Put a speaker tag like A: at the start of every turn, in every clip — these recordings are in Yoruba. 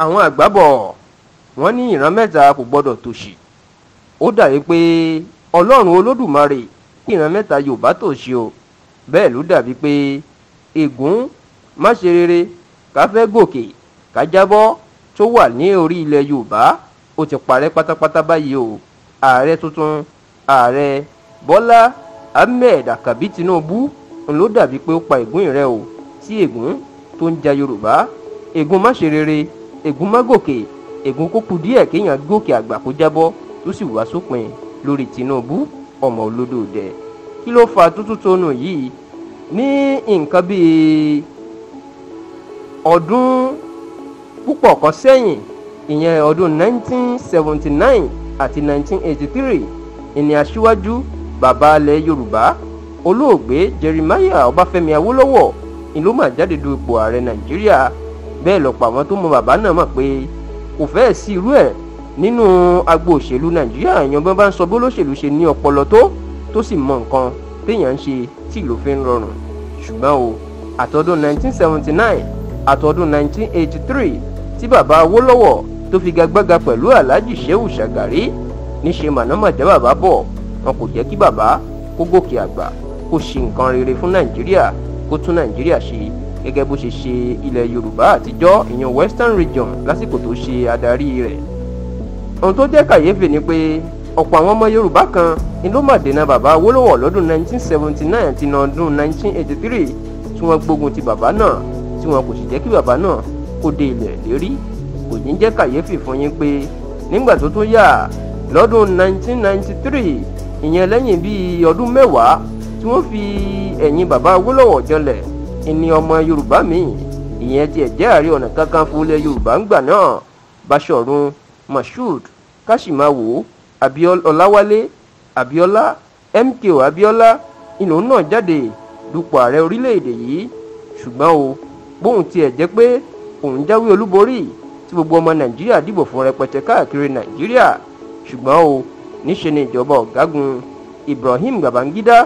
A: àwọn àgbà bọ̀ wọ́n ní ìran mẹ́ta kò gbọ́dọ̀ tòṣì. Ó dàbí pé Ọlọ́run Olódùmarè kí ìran mẹ́ta Yorùbá tòṣì o. Bẹ́ẹ̀ ló dàbí pé ègún má ṣe rere ká fẹ́ gòkè ká jábọ́ tó wà ní orí ilẹ̀ Yorùbá ó ti parẹ́ pátápátá báyìí o. Ààrẹ tuntun ààrẹ Bọ́lá Ahmed Akabi Tinubu ló dàbí pé ó pa ègún ìrẹ́ o sí ègún tó ń ja Yorùbá. Ègún má ṣe rere, ègún má gòkè, ègún kó kù díẹ̀ kéèyàn gòkè àgbà kó jábọ́ tó sì wá sópin lórí Tinubu ọmọ olódò dẹ. Kí ló fa tútútónù yìí? Ní nǹkan bíi ọdún púpọ̀ kan sẹ́yìn, ìyẹn ọdún 1979 àti 1983, ìní aṣíwájú bàbá ilẹ̀ Yorùbá olóògbé Jeremiah Ọbáfẹ́mi Awólọ́wọ̀ ni ló máa jáde du ipò ààrẹ Nàìjíríà. Bẹ́ẹ̀ lọ́pọ̀ àwọn tó mọ bàbá náà mọ̀ pé kò fẹ́ẹ̀ sí irú ẹ̀ nínú agbo òṣèlú Nàìjíríà. Èèyàn bí wọ́n bá ń sọ bó lóṣèlú ṣe ní ọpọlọ tó sì mọ nǹkan téèyàn ń ṣe tí ìlú fi ń rọrùn. Ṣùgbọ́n o àtọdún 1979 àtọdún 1983 tí bàbá Awólọ́wọ̀ tó figagbága pẹ̀lú Alhaji Shehu Shagari níṣe mànámàjá bàbá bọ̀. Wọn kò jẹ́ kí bàbá kó gòkè àgbà kó ṣe nǹkan rere fún Nàìjíríà kó tún Nàìjíríà ṣe gẹ́gẹ́ bó ṣe ṣe ilẹ̀ Yorùbá àtijọ́ ìyẹn Western Region lásìkò tó ṣe adarí rẹ̀. Ohun tó jẹ́ kàyéfì ni pé ọ̀pọ̀ àwọn ọmọ Yorùbá kan ni ló máa dènà bàbá Awólọ́wọ̀ lọ́dún 1979 àti ọdún 1983 tí wọ́n gbógun ti bàbá náà tí wọn kò sì jẹ́ kí bàbá náà kó dé ilẹ̀ lérí. Kò ní jẹ́ kàyéfì fún yín pé nígbà tó tún yà lọ́dún 1993 ìyẹn lẹ́yìn bíi ọdún mẹ́wàá tí wọ́n fi ẹ̀yìn bàbá Awólọ́wọ̀ jọlẹ̀ ìní ọmọ Yorùbá míì ìyẹn tiẹ̀ jẹ́ Ààrẹ Ọ̀nà Kakanfò ilẹ̀ Yorùbá ńgbà náà Báṣọ̀run Mashood Káṣímáwò Ọláwálé Abiola MKO Abiola ìlú náà jáde dupò ààrẹ orílẹ̀-èdè yìí. Ṣùgbọ́n o bóun tiẹ̀ jẹ́ pé òun jáwé olúborí tí gbogbo ọmọ Nàìjíríà dìbò fún rẹpẹtẹ káàkiri Nàìjíríà, ṣùgbọ́n o níṣe ni ìjọba ọ̀gágun Ibrahim Babangida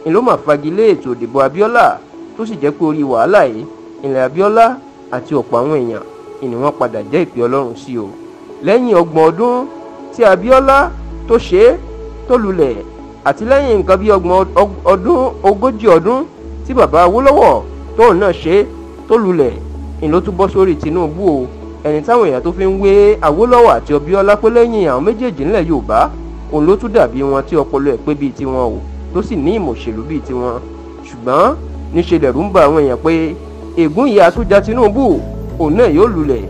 A: ni ló máa fagilé ètò ìdìbò Abiola tó sì jẹ́ pé orí wàhálà yìí ilẹ̀ Abiola àti ọ̀pọ̀ àwọn èèyàn ni wọ́n padà jẹ́ ìpè Ọlọ́run sí o. Lẹ́yìn 30 ọdún tí Abiola tó ṣe é tó lulẹ̀ àti lẹ́yìn nǹkan bí 40 ọdún tí bàbá Awólọ́wọ̀ tóun náà ṣe é tó lulẹ̀ ni ló tún bọ́ sórí Tinubu o. Ẹni táwọn èèyàn tó fi ń wé Awólọ́wọ̀ àti Abiola pé lẹ́yìn àwọn méjèèjì nílẹ̀ Yorùbá òun ló tún dàbí wọn tí ọpọlọ ẹ̀ pé bíi tiwọn o tó sì ní ìmọ̀ òṣèlú bíi tiwọn. Ṣùgbọ́n níṣe lẹ̀rù ń ba àwọn èèyàn pé ègún ìyá àtúnjà Tinubu òun náà yóò lulẹ̀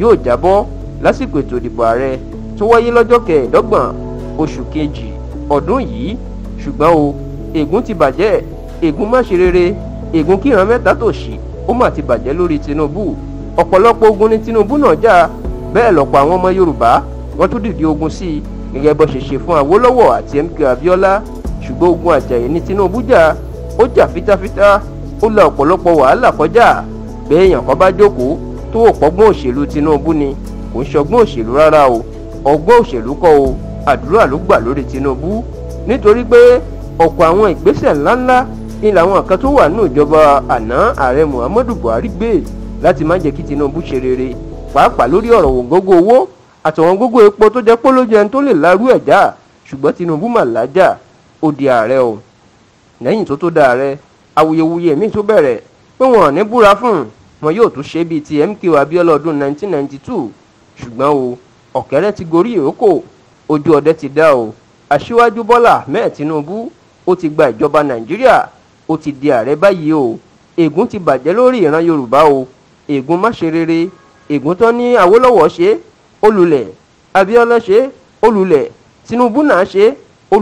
A: yóò jábọ́ lásìkò ètò ìdìbò ààrẹ tó wáyé lọ́jọ́ 25 oṣù kejì ọdún yìí. Ṣùgbọ́n o ègún ti bàjẹ́, ègún má ṣe rere, ègún kíran mẹ́ta tòṣì ó mà ti bàjẹ́ lórí Tinubu. Ọ̀pọ̀lọpọ̀ ogun ni Tinubu náà jà. Bẹ́ẹ̀ lọ́pọ̀ àwọn ọmọ Yorùbá wọ́n tún dìde ogun sí i gẹ́gẹ́ bó ṣe ṣe fún Awólọ́wọ̀ àti MKO Abiola. Ṣùgbọ́n ogun àjàyè ni Tinubu jà. Ó jà fitafita, ó la ọ̀pọ̀lọpọ̀ wàhálà kọjá. Bẹ́ẹ̀ èèyàn kan bá jókòó tó wò pọ́gbọ́n òṣèlú Tinubu ni kò ń ṣọgbọ́n òṣèlú rárá o. Ọgbọ́n òṣèlú kọ́ o, àdúrà ló gbà lórí Tinubu. Nítorí pé ọ̀pọ̀ àwọn ìgbésẹ̀ ńláńlá ni làwọn kan tó wà nínú ìjọba àná ààrẹ Muhammadu Buhari gbé láti má jẹ́ kí Tinubu ṣe rere, pàápàá lórí ọ̀rọ̀ ògógó owó àtọ̀wọ́n gógó epo tó jẹ́ pé lójú ẹni tó lè larú ẹ̀ já. Ṣùgbọ́n Tinubu mà lájà, ó di ààrẹ o. Lẹ́yìn tó da ààrẹ, awuyewuye míì tó bẹ̀rẹ̀ pé wọn ò ní búra fún wọn yóò tún ṣe bíi ti MKO Abiola ọdún 1992. Ṣùgbọ́n o ọ̀kẹ́rẹ́ ti gorí ìrókò, ojú ọdẹ ti dá o. Aṣíwájú Bọ́lá Ahmed Tinubu ó ti gba ìjọba Nàìjíríà, ó ti di ààrẹ báyìí o. Ègún ti bàjẹ́ lórí ìran Yorùbá o. Ègún má ṣe rere, ègún tán ní Awólọ́wọ̀ ṣe ó lulẹ̀, Abiola ṣe ó lulẹ̀, Tinubu náà ṣe ó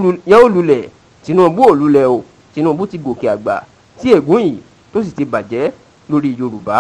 A: lulẹ̀, Tinubu ò lulẹ̀ o. Tinubu ti gòkè àgbà tí ègún yìí tó sì ti bàjẹ́ lórí Yorùbá.